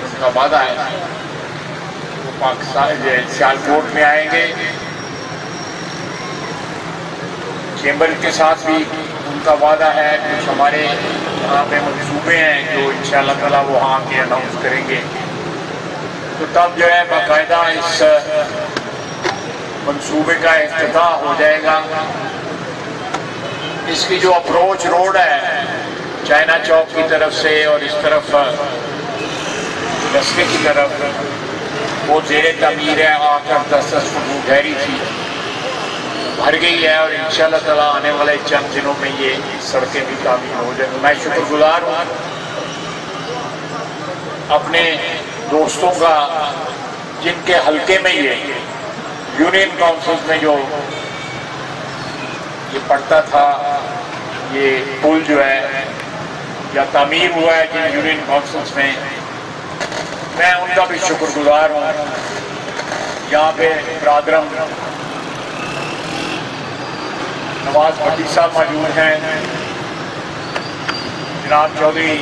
उनका वादा है वो पाकिस्तान सियालकोट में आएंगे। चैम्बर के साथ भी उनका वादा है। कुछ हमारे यहाँ पे मंसूबे हैं जो इंशाअल्लाह ताला वो वहाँ के अनाउंस करेंगे। तो तब जो है बाकायदा इस मंसूबे का इफ्तिताह हो जाएगा। इसकी जो अप्रोच रोड है चाइना चौक की तरफ से और इस तरफ रस्ते की तरफ वो ज़ेरे तमीर है। आकर 10 फुट गहरी थी, भर गई है और इंशाअल्लाह ताला आने वाले चंद दिनों में ये सड़कें भी तामीर हो जाएंगी। मैं शुक्रगुजार हूँ अपने दोस्तों का जिनके हल्के में ये यूनियन काउंसिल में जो ये पड़ता था, ये पुल जो है या तामीर हुआ है जिन यूनियन काउंसिल्स में, मैं उनका भी शुक्रगुजार हूँ। यहाँ पे ब्रादरम नवाज भट्टी साहब मौजूद हैं, जनाब चौधरी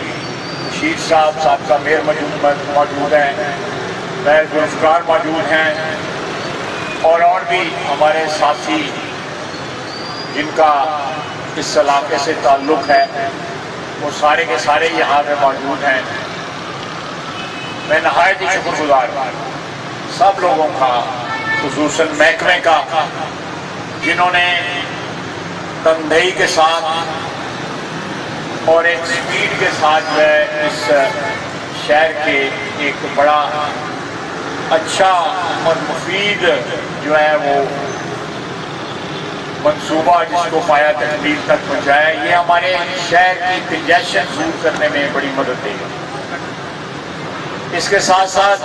शीर साहब साहब मेयर मौजूद हैं, महर जुल्फकार मौजूद हैं और भी हमारे साथी जिनका इस इलाके से ताल्लुक़ है वो सारे के सारे यहाँ पे मौजूद हैं। मैं नहायत ही शुक्रगुजार सब लोगों का, खुसूसन महकमे का, जिन्होंने तनदेही के साथ और एक स्पीड के साथ जो है इस शहर के एक बड़ा अच्छा और मुफीद जो है वो मंसूबा जिसको पाया तकमील तक पहुँचाया, ये हमारे शहर की कंजेशन दूर करने में बड़ी मदद देगा। इसके साथ साथ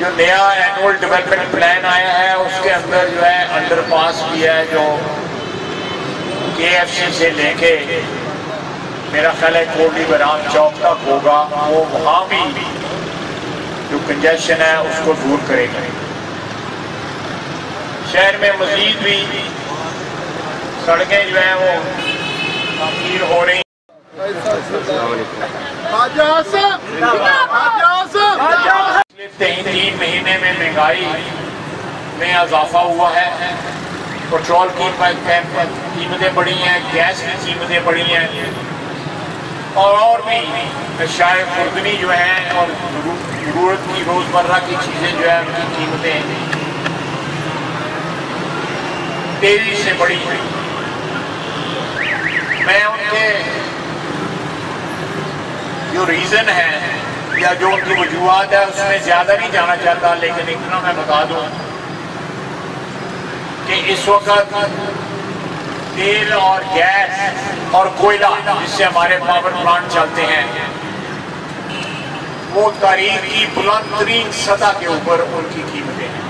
जो नया एनुअल डेवलपमेंट प्लान आया है उसके अंदर जो है अंडरपास भी है जो KFC से लेके मेरा ख्याल है कोटली बराम चौक तक होगा, वो वहाँ भी जो कंजेशन है उसको दूर करेगा। शहर में मजीद भी सड़कें जो हैं वो तामीर हो रही। 3 महीने में महंगाई में इजाफा हुआ है। पेट्रोल की कीमतें बढ़ी हैं, गैस की कीमतें बढ़ी हैं और भी अशाए खुर्दनी जो है और जरूरत की रोज़मर्रा की चीज़ें जो है उनकी कीमतें तेजी से बढ़ी हैं। मैं उनके जो रीज़न है या जो उनकी वजूहात है उसमें ज़्यादा नहीं जाना चाहता, लेकिन इतना मैं बता दूँ कि इस वक्त तेल और गैस और कोयला जिससे हमारे पावर प्लांट चलते हैं वो तारीख की बुलंद तरीन सतह के ऊपर उनकी कीमतें हैं।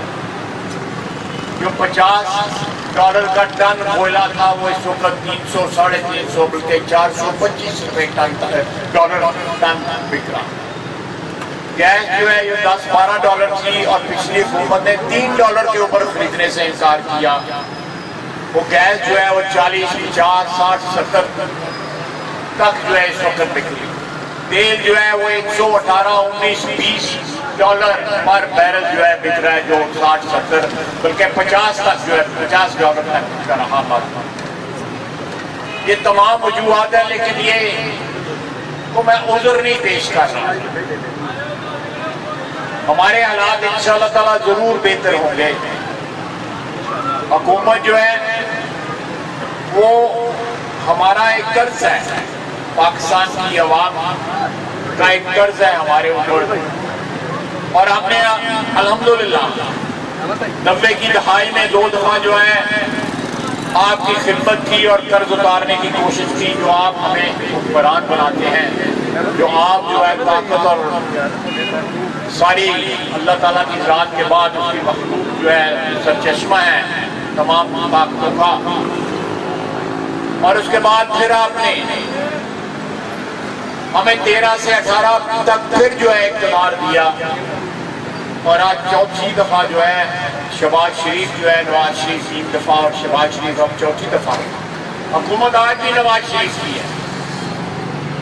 जो $50 का टन कोयला था वो इस वक्त 300, 350 बल्कि $425 डॉलर टन बिक रहा। गैस जो है ये $10-12 थी और पिछली हुकूमत ने $3 के ऊपर खरीदने से इनकार किया। वो गैस जो है वो 40, 50, 60, 70 तक जो है इस वक्त बिक रही। तेल जो है वो 118, 19, $20 पर बैरल जो है बिक रहा है, जो 60, 70 बल्कि 50 तक जो है $50 तक बिक रहा। ये तमाम वजूहात है, लेकिन ये को मैं उज़्र नहीं पेश कर रहा। हमारे हालात इंशाअल्लाह ताला जरूर बेहतर होंगे। हुकूमत जो है वो हमारा एक कर्ज है, पाकिस्तान की अवाम का एक कर्ज है हमारे ऊपर और हमने अल्हम्दुलिल्लाह 90 की दहाई में 2 दफा जो है आपकी खिदमत की और कर्ज उतारने की कोशिश की। जो आप हमें हुक्मरान बनाते हैं, जो आप जो है ताकत और सारी अल्लाह ताला की ज़ात के बाद उसकी मखलूक जो है सरचश्मा है तमाम ताकतों का। और उसके बाद फिर आपने हमें 13 से 18 तक फिर जो है इक़्तिदार दिया और आज चौथी दफा जो है शहबाज शरीफ जो है, नवाज शरीफ 3 दफा और शहबाज शरीफ अब चौथी दफा। हुकूमत आज भी नवाज शरीफ की है।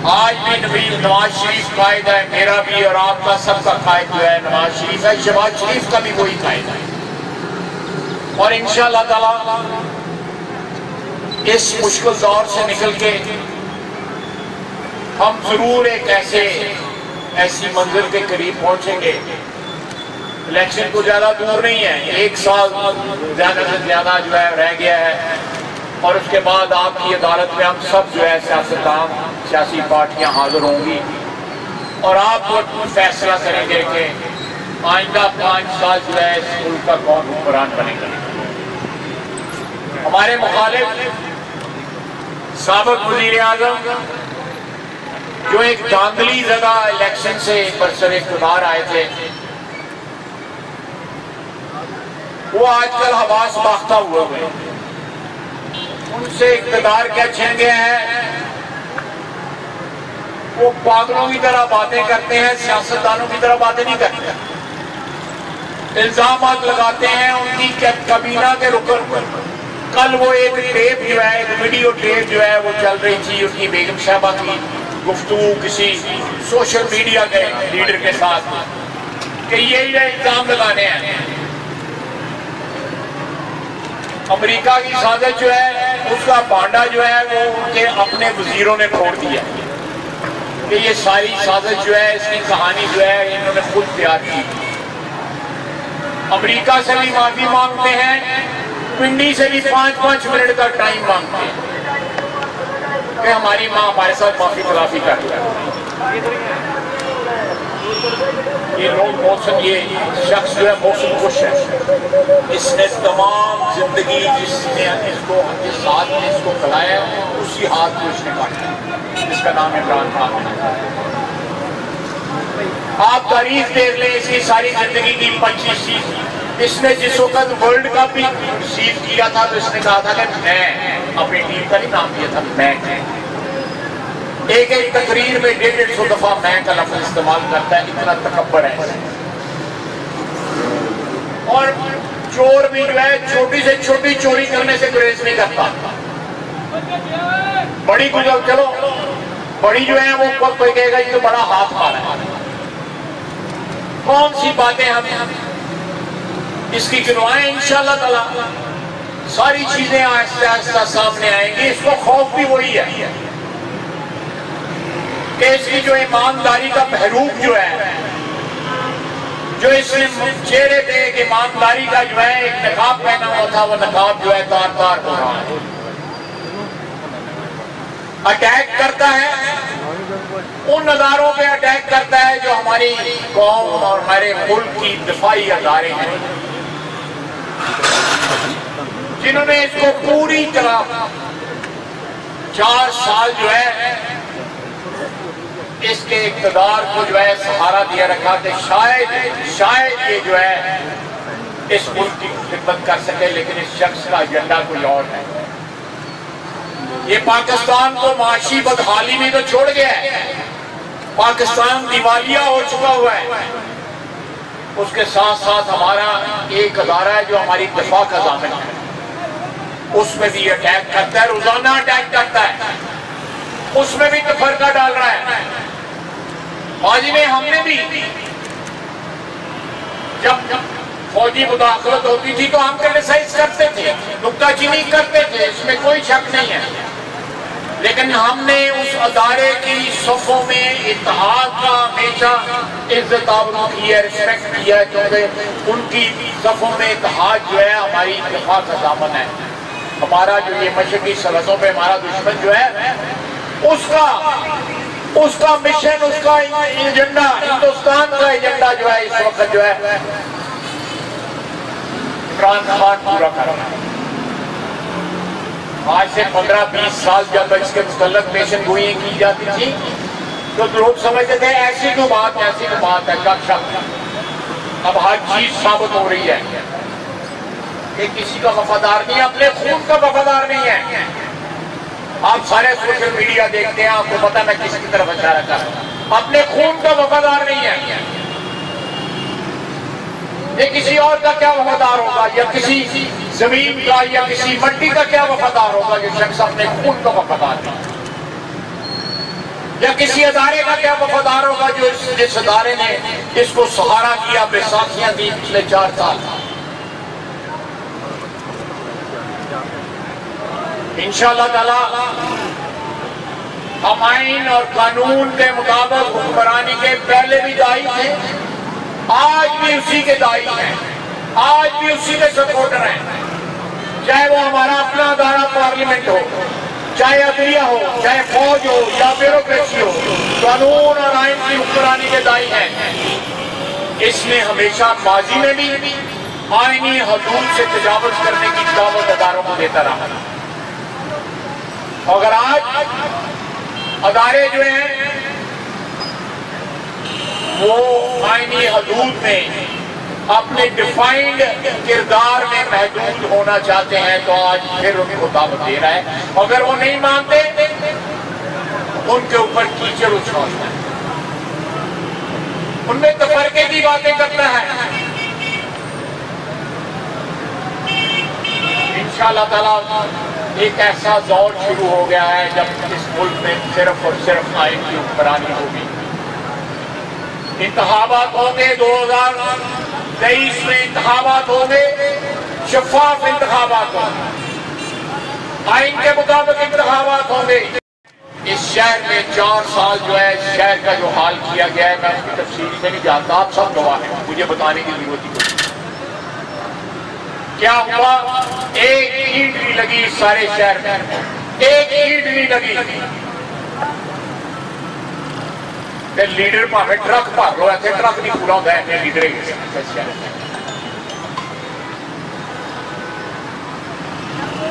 आज भी नवाज शरीफ कायद है, मेरा भी और आपका सबका कायद जो है नवाज शरीफ है, शहबाज शरीफ का भी वही कायद है। और इंशाअल्लाह ताला इस मुश्किल दौर से निकल के हम जरूर एक ऐसी मंजिल के करीब पहुंचेंगे। इलेक्शन को ज्यादा दूर नहीं है, 1 साल ज्यादा से ज्यादा जो है रह गया है और उसके बाद आपकी अदालत में हम सब जो है सियासतदान, सियासी पार्टियां हाजिर होंगी और आप वो फैसला करेंगे कि आइंदा 5 साल जो है इस मुल्क का कौन हुक्मरान बनेगा। हमारे मुखालिफ साबिक वज़ीर आज़म जो एक धांधली जगह इलेक्शन से बरसर इक़्तिदार आए थे, वो आजकल हवास बाख्ता हुए हैं। उनसे इक़्तिदार क्या छीन गया है, वो पागलों की तरह बातें करते हैं, सियासतदानों की तरह बातें नहीं करते, इल्जामात लगाते हैं उनकी कबीना के रुकन। कल वो एक टेप जो है, एक वीडियो टेप जो है वो चल रही थी उनकी बेगम साहबा की गुफ्तगू किसी सोशल मीडिया के लीडर के साथ कि ये इल्जाम लगाने हैं। अमेरिका की साजिश जो है उसका भांडा जो है वो उनके अपने वजीरों ने तोड़ दिया कि ये सारी साजिश जो है, इसकी कहानी जो है इन्होंने खुद तैयार की। अमेरिका से भी माफी मांगते हैं, पिंडी से भी 5-5 मिनट का टाइम मांगते हैं कि हमारी माँ हमारे साथ माफी तलाफी कर दिया। ये लोग मौसम, ये शख्स जो है मौसम खुश है, इसने तमाम जिंदगी जिसने इसको जिस हाथ में इसको खिलाया उसी हाथ को इसने काटा, जिसका नाम इमरान खान है। आप तारीफ देख लें इसकी सारी जिंदगी की 25 चीज। इसने जिस वक्त वर्ल्ड कप भी रिसीव किया था तो इसने कहा था कि मैं, अपनी टीम का नहीं नाम दिया था, मैं एक तकरीर में 150 दफा मैं का लफ्ज इस्तेमाल करता है, इतना तकब्बर है। और चोर भी जो है छोटी से छोटी चोरी करने से गुरेज नहीं करता, बड़ी गुजर चलो बड़ी जो है वो कोई कहेगा ये तो बड़ा हाथ मारा है। कौन सी बातें हम इसकी गिनवाएं, इंशाअल्लाह ताला सारी चीजें आहिस्ता आहिस्ता सामने आएंगी। इसको खौफ भी वही है कि इसकी जो ईमानदारी का बहरूप जो है, जो इसने चेहरे पे एक ईमानदारी का जो है एक नकाब पहना हुआ था, वो नकाब जो है तार तार हो रहा है। अटैक करता है, उन अदारों पे अटैक करता है जो हमारी कौम और हमारे मुल्क की दिफाई अदारे हैं, जिन्होंने इसको पूरी तरह 4 साल जो है इसके इक़्तिदार को जो है सहारा दिया रखा कि शायद ये जो है इस मुल्क की खिदमत कर सके, लेकिन इस शख्स का एजेंडा कोई और है। ये पाकिस्तान को माशी बदहाली में तो छोड़ गया है, पाकिस्तान दिवालिया हो चुका हुआ है। उसके साथ साथ हमारा एक अदारा है जो हमारी दफा का दामन है, उसमें भी अटैक करता है, रोजाना अटैक करता है, उसमें भी तफरका डाल रहा है। आज में हमने भी जब फौजी मुदाखलत होती थी तो हम क्रिटिसाइज करते थे, नुक्ताचीनी करते थे, इसमें कोई शक नहीं है, लेकिन हमने उस अदारे की सफ़ों में इत्तेहाद का हमेशा इज्जत आबरू की है, रिस्पेक्ट किया है, क्योंकि उनकी सफ़ों में इत्तेहाद जो है हमारी दफा का दामन है। हमारा जो ये मशरकी सरहदों पे हमारा दुश्मन जो है उसका मिशन, उसका एजेंडा, हिंदुस्तान का एजेंडा जो है इस वक्त जो है इमरान खान पूरा कर रहा है। आज से 15-20 साल जब इसके मुतल्लक पेशन गोई की जाती थी तो लोग समझते थे ऐसी तो बात है, गपशप। अब हर चीज साबित हो रही है कि किसी का वफादार नहीं, अपने खून का वफादार नहीं है। आप सारे सोशल मीडिया देखते हैं, आपको पता मैं किसकी तरफ इशारा कर रहा हूं, अपने खून का वफादार नहीं है। ये किसी और का क्या वफादार होगा, या किसी जमीन का या किसी मट्टी का क्या वफादार होगा, जो शख्स अपने खून का वफादार है। या किसी अदारे का क्या वफादार होगा जो जिस अदारे ने इसको सहारा किया, बैसाखियां दी पिछले 4 साल। इंशाअल्लाह ताला हम आइन और कानून के मुताबिक हुक्मरानी के पहले भी दाई थे, आज भी उसी के दाई हैं, आज भी उसी के सपोर्टर हैं। चाहे वो हमारा अपना अदारा पार्लियामेंट हो, चाहे अदलिया हो, चाहे फौज हो या ब्यूरोक्रेसी हो, कानून और आइन की हुक्मरानी के दाई हैं। इसने हमेशा माजी में भी आईनी हदूद से तजावुज करने की दावत अदारों को देता रहा। अगर आज अदारे जो हैं वो आईनी हदूद में अपने डिफाइंड किरदार में महदूद होना चाहते हैं तो आज फिर उनको दावत दे रहा है। अगर वो नहीं मानते उनके ऊपर कीचड़ उछालता है, उनमें तफरके की बातें करता है। इंशाअल्लाह ताला एक ऐसा दौर शुरू हो गया है जब इस मुल्क में सिर्फ और सिर्फ आइन की हुक्मरानी होगी। इंतखाबात होंगे, 2023 में इंतखाबात होंगे, शफाफ इंतखाबात होंगे, आइन के मुताबिक इंतखाबात होंगे। इस शहर में 4 साल जो है शहर का जो हाल किया गया है, मैं उसकी तफसील से नहीं जानता, आप सब गवाह हैं, मुझे बताने की जरूरत ही नहीं। क्या हुआ? एक ईंट नहीं लगी सारे शहर में, एक ईंट नहीं लगी। लीडर भावे ट्रक भर लो, ऐसे ट्रक नहीं पूरा होता है लीडर।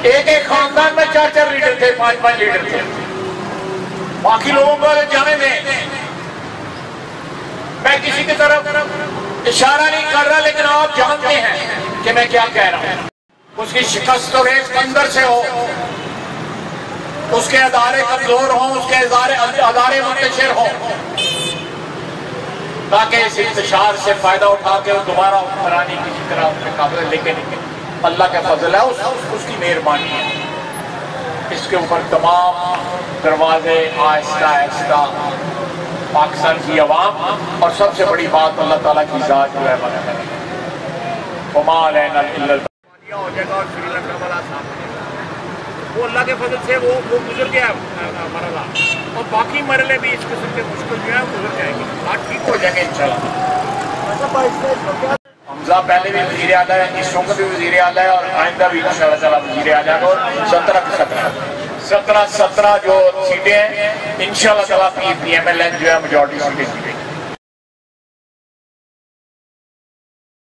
एक एक खानदान में 4-4 लीडर थे, 5-5 लीडर थे। बाकी लोगों को जाने दें, मैं किसी की तरफ इशारा नहीं कर रहा, लेकिन आप जानते हैं कि मैं क्या कह रहा हूं। उसकी शिकस्त तो रेस अंदर से हो, उसके अदारे कमजोर हों, उसके अदारे मुंतशिर हों, ताकि इस इंतशार से फायदा उठा के दोबारा हुक्मरानी किसी तरह अपने काबिल। लेकिन अल्लाह का फजल है, उसकी मेहरबानी है। इसके ऊपर तमाम दरवाजे आहिस्ता आहिस्ता पाकिस्तान की अवाम और सबसे बड़ी बात अल्लाह ताला की ज़ात जो है बंद करेगी। हो जाएगा और श्रीलंका वाला सामने वो अल्लाह के फजल से वो गुजर गया मरला, और बाकी मरले भी इस किस्म के मुश्किल जो है गुजर जाएंगे, बात ठीक हो जाएंगे इंशाल्लाह। हमजा पहले भी वज़ीर आला है, इस वक्त भी वज़ीर आला है और आइंदा भी इंशाल्लाह ताला वज़ीर आला है। और 17 जो सीटें हैं इंशाल्लाह ताला PMLN जो है मेजॉरिटी सीटें